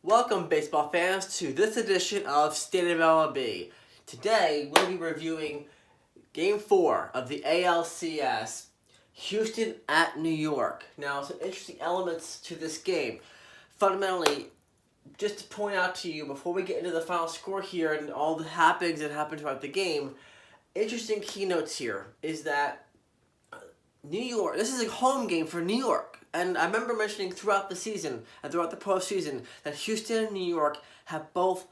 Welcome, baseball fans, to this edition of State of MLB. Today, we'll be reviewing Game 4 of the ALCS, Houston at New York. Now, some interesting elements to this game. Fundamentally, just to point out to you, before we get into the final score here and all the happenings that happened throughout the game, interesting keynotes here is that New York, this is a home game for New York. And I remember mentioning throughout the season and throughout the postseason that Houston and New York have both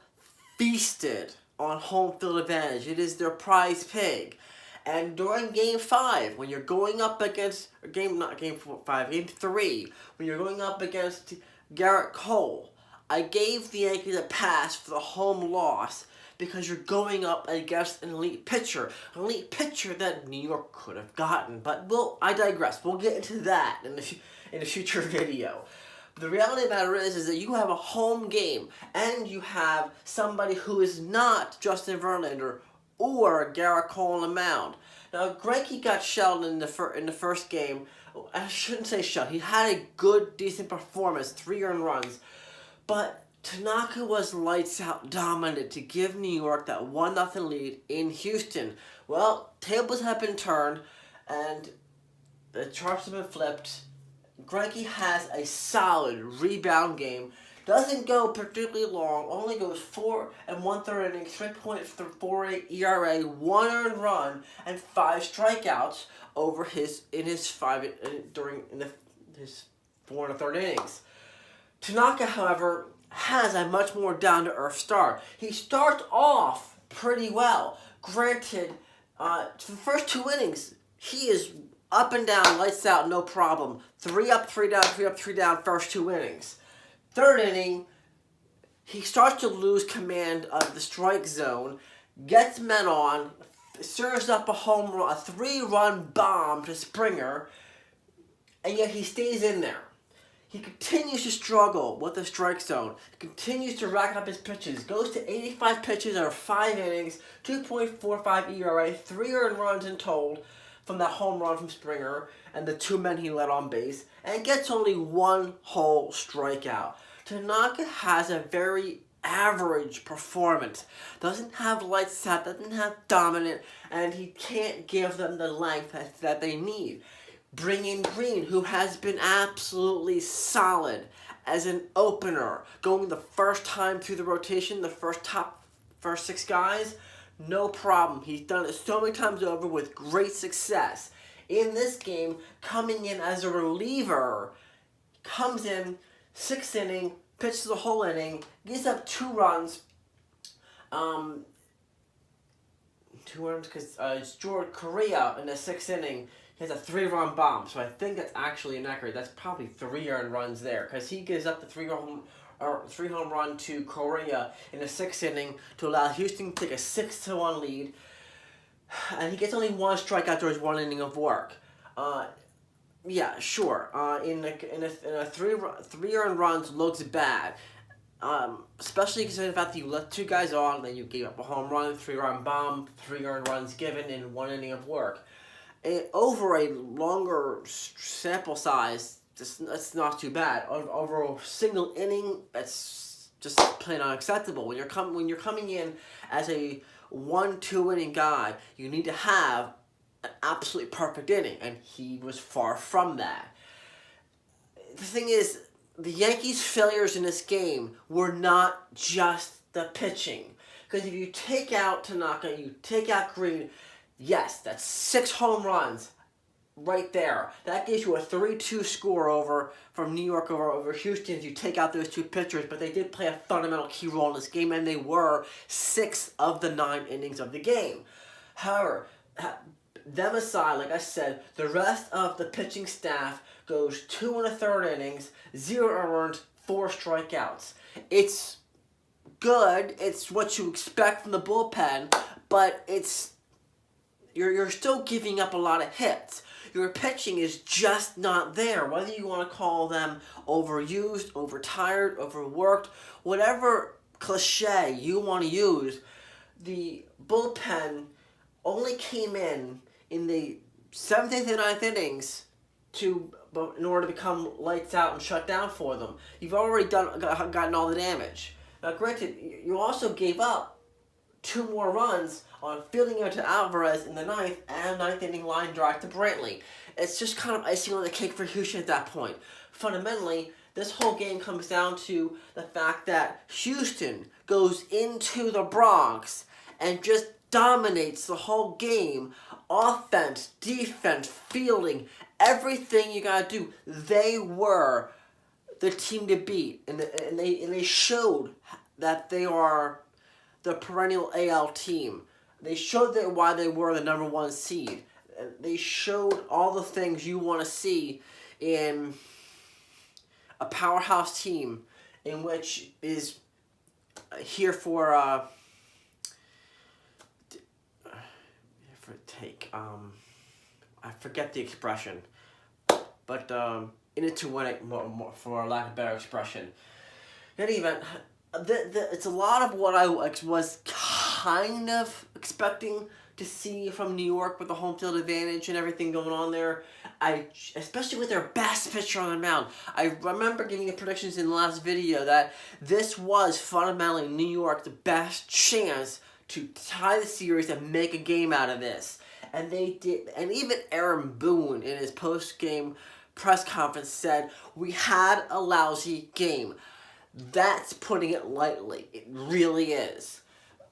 feasted on home field advantage. It is their prize pig. And during Game 5, when you're going up against, Game 3, when you're going up against Garrett Cole, I gave the Yankees a pass for the home loss because you're going up against an elite pitcher that New York could have gotten. But I digress. We'll get into that in a future video. But the reality of the matter is that you have a home game, and you have somebody who is not Justin Verlander or Garrett Cole on the mound. Now, Greinke got shelled in the first game. I shouldn't say shelled. He had a good, decent performance, 3 earned runs. But Tanaka was lights out dominant to give New York that 1-0 lead in Houston. Well, tables have been turned, and the charts have been flipped. Greinke has a solid rebound game. Doesn't go particularly long. Only goes 4 1/3 innings, 3.48 ERA, 1 earned run, and 5 strikeouts over his 4 1/3 innings. Tanaka, however, has a much more down-to-earth start. He starts off pretty well. Granted, for the first 2 innings, he is up and down, lights out, no problem. 3 up, 3 down, 3 up, 3 down, first 2 innings. 3rd inning, he starts to lose command of the strike zone, gets men on, serves up a 3-run bomb to Springer, and yet he stays in there. He continues to struggle with the strike zone, continues to rack up his pitches, goes to 85 pitches over 5 innings, 2.45 ERA, 3 earned runs in total from that home run from Springer and the 2 men he led on base, and gets only 1 whole strikeout. Tanaka has a very average performance. Doesn't have lights out, doesn't have dominant, and he can't give them the length that they need. Bring in Green, who has been absolutely solid as an opener, going the first time through the rotation, the first 6 guys, no problem. He's done it so many times over with great success. In this game, coming in as a reliever, comes in 6th inning, pitches the whole inning, gives up 2 runs. 2 runs because it's George Correa in the 6th inning. He has a 3-run bomb, so I think that's actually inaccurate. That's probably 3 earned runs there, because he gives up the 3-home run to Correa in the 6th inning to allow Houston to take a 6-1 lead, and he gets only 1 strikeout during 1 inning of work. Yeah, sure. In a 3 earned runs looks bad, especially considering the fact that you let 2 guys on, then you gave up a home run, 3-run bomb, 3 earned runs given in 1 inning of work. Over a longer sample size, that's not too bad. Over a single inning, that's just plain unacceptable. When you're coming in as a 1-2 inning guy, you need to have an absolutely perfect inning, and he was far from that. The thing is, the Yankees' failures in this game were not just the pitching, because if you take out Tanaka, you take out Green. Yes, that's 6 home runs right there. That gives you a 3-2 score over from New York over Houston if you take out those 2 pitchers, but they did play a fundamental key role in this game, and they were 6 of the 9 innings of the game. However, them aside, like I said, the rest of the pitching staff goes 2 1/3 innings, 0 earned, 4 strikeouts. It's good. It's what you expect from the bullpen, but you're still giving up a lot of hits. Your pitching is just not there. Whether you want to call them overused, overtired, overworked, whatever cliche you want to use, the bullpen only came in the 7th, 8th, and 9th innings to but in order to become lights out and shut down for them. You've already gotten all the damage. Now, granted, you also gave up 2 more runs on fielding out to Alvarez in the 9th and a 9th inning line drive to Brantley. It's just kind of icing on the cake for Houston at that point. Fundamentally, this whole game comes down to the fact that Houston goes into the Bronx and just dominates the whole game. Offense, defense, fielding, everything you gotta do. They were the team to beat, and they showed that they are the perennial AL team. They showed that why they were the #1 seed. They showed all the things you want to see in a powerhouse team, in which is here for I forget the expression, but in it to win it, more, for lack of a better expression. In any event, it's a lot of what I was kind of expecting to see from New York with the home field advantage and everything going on there. Especially with their best pitcher on the mound. I remember giving the predictions in the last video that this was fundamentally New York's best chance to tie the series and make a game out of this. And they did. And even Aaron Boone in his post-game press conference said, "We had a lousy game." That's putting it lightly. It really is.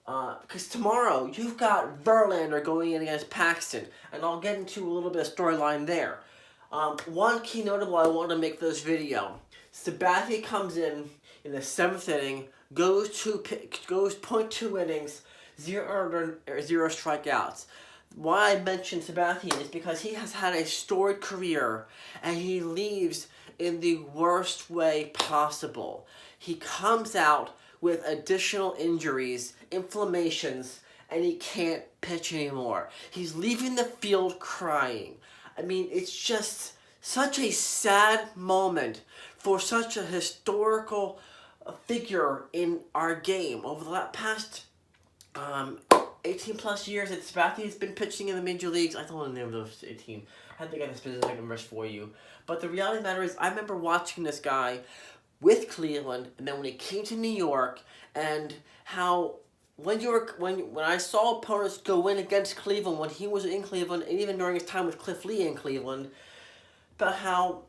Because tomorrow, you've got Verlander going in against Paxton. And I'll get into a little bit of storyline there. One key notable I want to make for this video. Sabathia comes in the 7th inning, goes 0.2 innings, 0 strikeouts. Why I mention Sabathia is because he has had a storied career, and he leaves in the worst way possible. He comes out with additional injuries, inflammations, and he can't pitch anymore. He's leaving the field crying. I mean, it's just such a sad moment for such a historical figure in our game. Over the past 18 plus years that Sabathia has been pitching in the major leagues. I don't know the name of those 18. I had to get the specific numbers for you. But the reality of the matter is, I remember watching this guy with Cleveland, and then when he came to New York, and how when I saw opponents go in against Cleveland when he was in Cleveland, and even during his time with Cliff Lee in Cleveland, but how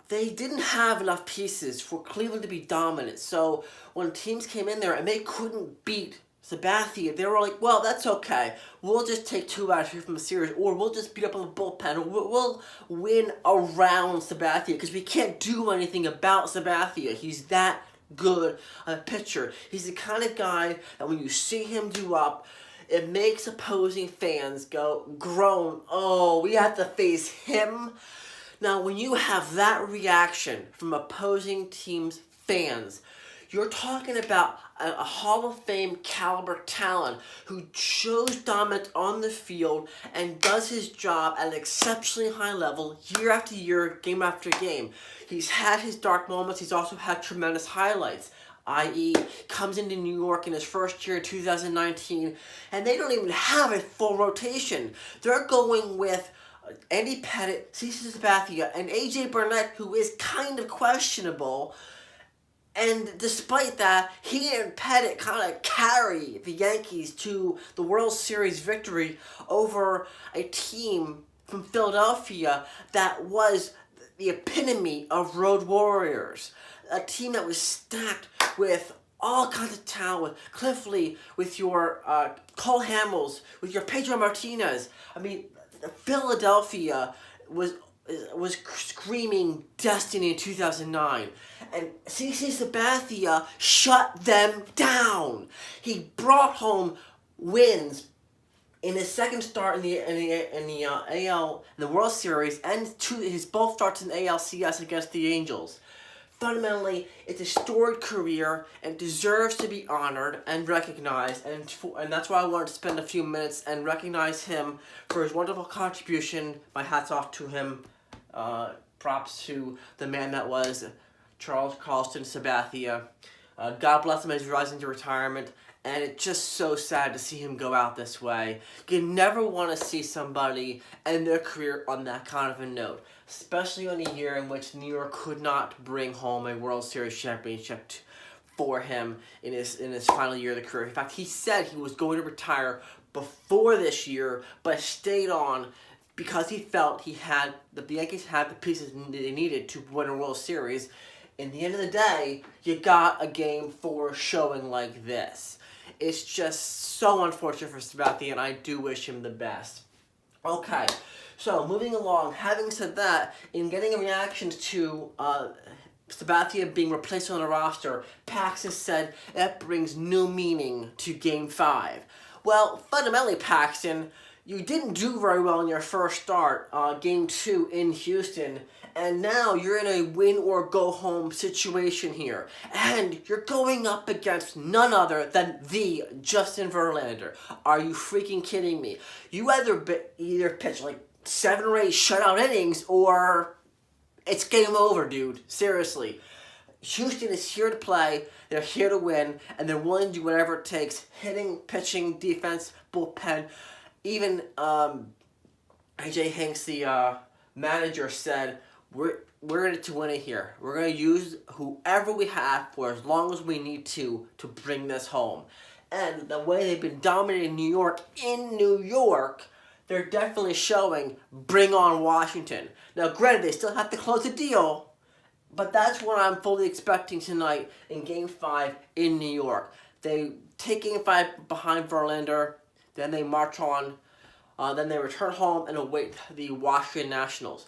they didn't have enough pieces for Cleveland to be dominant. So when teams came in there and they couldn't beat Sabathia, they were like, well, that's okay. We'll just take 2 out of 3 from the series, or we'll just beat up on the bullpen, or we'll win around Sabathia, because we can't do anything about Sabathia. He's that good a pitcher. He's the kind of guy that when you see him do up, it makes opposing fans groan, oh, we have to face him. Now, when you have that reaction from opposing teams' fans, you're talking about a Hall of Fame caliber talent who shows dominance on the field and does his job at an exceptionally high level year after year, game after game. He's had his dark moments. He's also had tremendous highlights, i.e. comes into New York in his first year in 2019, and they don't even have a full rotation. They're going with Andy Pettitte, CC Sabathia, and A.J. Burnett, who is kind of questionable. And despite that, he and Pettitte kind of carry the Yankees to the World Series victory over a team from Philadelphia that was the epitome of road warriors. A team that was stacked with all kinds of talent, with Cliff Lee, with your Cole Hamels, with your Pedro Martinez. I mean, Philadelphia was screaming destiny in 2009. And CC Sabathia shut them down. He brought home wins in his second start in the World Series, and his both starts in ALCS against the Angels. Fundamentally, it's a storied career and deserves to be honored and recognized, and that's why I wanted to spend a few minutes and recognize him for his wonderful contribution. My hat's off to him. Props to the man that was Charles Carlston Sabathia. God bless him as he's rising to retirement, and it's just so sad to see him go out this way. You never want to see somebody end their career on that kind of a note. especially on a year in which New York could not bring home a World Series championship for him in his final year of the career. In fact, he said he was going to retire before this year, but stayed on because he felt that the Yankees had the pieces they needed to win a World Series. In the end of the day, you got a Game 4 showing like this. It's just so unfortunate for Sabathia, and I do wish him the best. Okay, so moving along. Having said that, in getting reactions to Sabathia being replaced on the roster, Paxton said that brings new meaning to Game 5. Well, fundamentally, Paxton, you didn't do very well in your first start, Game 2 in Houston, and now you're in a win-or-go-home situation here. And you're going up against none other than the Justin Verlander. Are you freaking kidding me? You either pitch like 7 or 8 shutout innings, or it's game over, dude. Seriously. Houston is here to play, they're here to win, and they're willing to do whatever it takes. Hitting, pitching, defense, bullpen. Even AJ Hinks, the manager, said, we're in it to win it here. We're going to use whoever we have for as long as we need to bring this home. And the way they've been dominating New York in New York, they're definitely showing bring on Washington. Now, granted, they still have to close the deal, but that's what I'm fully expecting tonight in Game 5 in New York. They take Game 5 behind Verlander, then they march on, then they return home and await the Washington Nationals.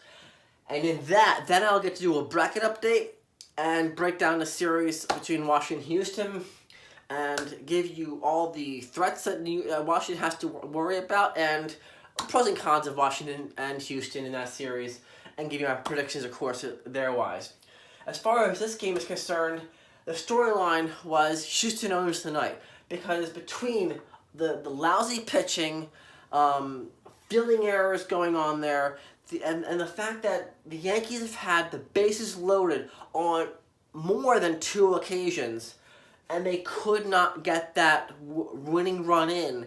And in that, then I'll get to do a bracket update and break down the series between Washington and Houston and give you all the threats that Washington has to worry about and pros and cons of Washington and Houston in that series, and give you my predictions, of course, there-wise. As far as this game is concerned, the storyline was Houston owns the night, because between the lousy pitching, fielding errors going on there, and the fact that the Yankees have had the bases loaded on more than 2 occasions, and they could not get that winning run in,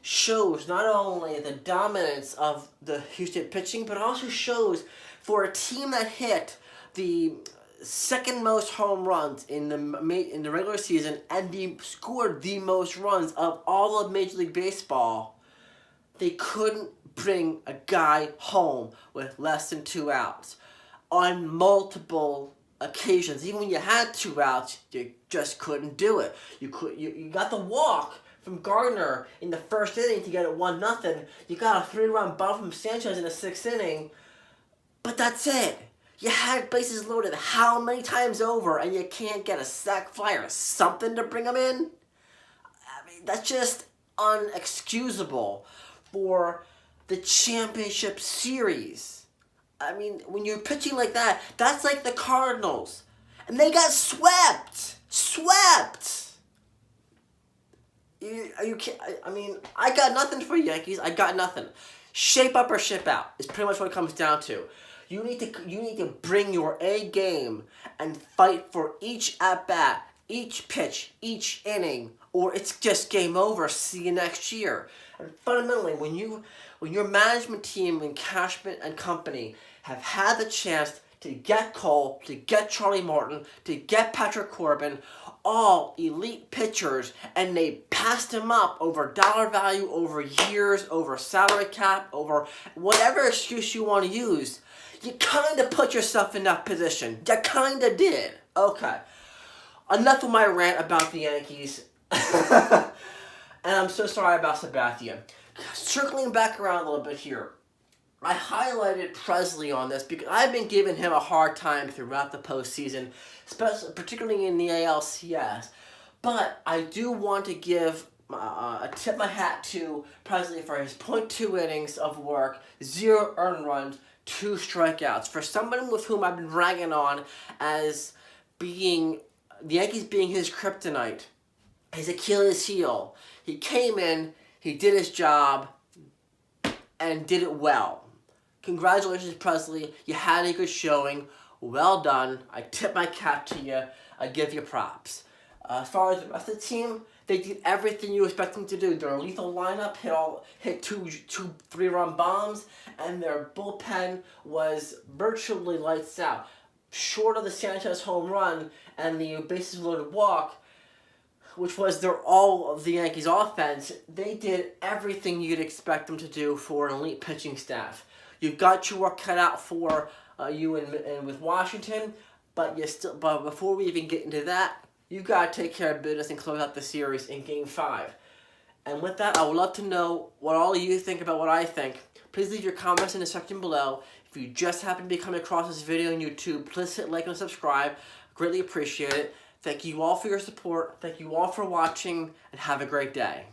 shows not only the dominance of the Houston pitching, but also shows for a team that hit the second most home runs in the regular season and scored the most runs of all of Major League Baseball, they couldn't bring a guy home with less than 2 outs on multiple occasions. Even when you had 2 outs, you just couldn't do it. You got the walk from Gardner in the first inning to get it 1-0. You got a 3-run bomb from Sanchez in the 6th inning, but that's it. You had bases loaded how many times over, and you can't get a sac fly or something to bring them in? I mean, that's just unexcusable for the championship series. I mean, when you're pitching like that, that's like the Cardinals. And they got swept! Swept! I mean, I got nothing for you, Yankees. I got nothing. Shape up or ship out is pretty much what it comes down to. You need to bring your A game and fight for each at-bat, each pitch, each inning, or it's just game over. See you next year. And fundamentally, when your management team and Cashman and company have had the chance to get Cole, to get Charlie Morton, to get Patrick Corbin, all elite pitchers, and they passed them up over dollar value, over years, over salary cap, over whatever excuse you want to use, you kind of put yourself in that position. You kind of did. Okay. Enough of my rant about the Yankees. And I'm so sorry about Sabathia. Circling back around a little bit here, I highlighted Presley on this because I've been giving him a hard time throughout the postseason, particularly in the ALCS. But I do want to tip my hat to Presley for his .2 innings of work, 0 earned runs, 2 strikeouts. For someone with whom I've been ragging on as being the Yankees being his kryptonite, his Achilles heel, he came in, he did his job, and did it well. Congratulations, Presley. You had a good showing. Well done. I tip my cap to you. I give you props. As far as the rest of the team, they did everything you expect them to do. Their lethal lineup hit two 3-run bombs, and their bullpen was virtually lights out. Short of the Sanchez home run and the bases loaded walk, which was all of the Yankees' offense, they did everything you'd expect them to do for an elite pitching staff. You've got your work cut out for you and with Washington, but before we even get into that, you've got to take care of business and close out the series in Game 5. And with that, I would love to know what all of you think about what I think. Please leave your comments in the section below. If you just happen to be coming across this video on YouTube, please hit like and subscribe. Greatly appreciate it. Thank you all for your support. Thank you all for watching, and have a great day.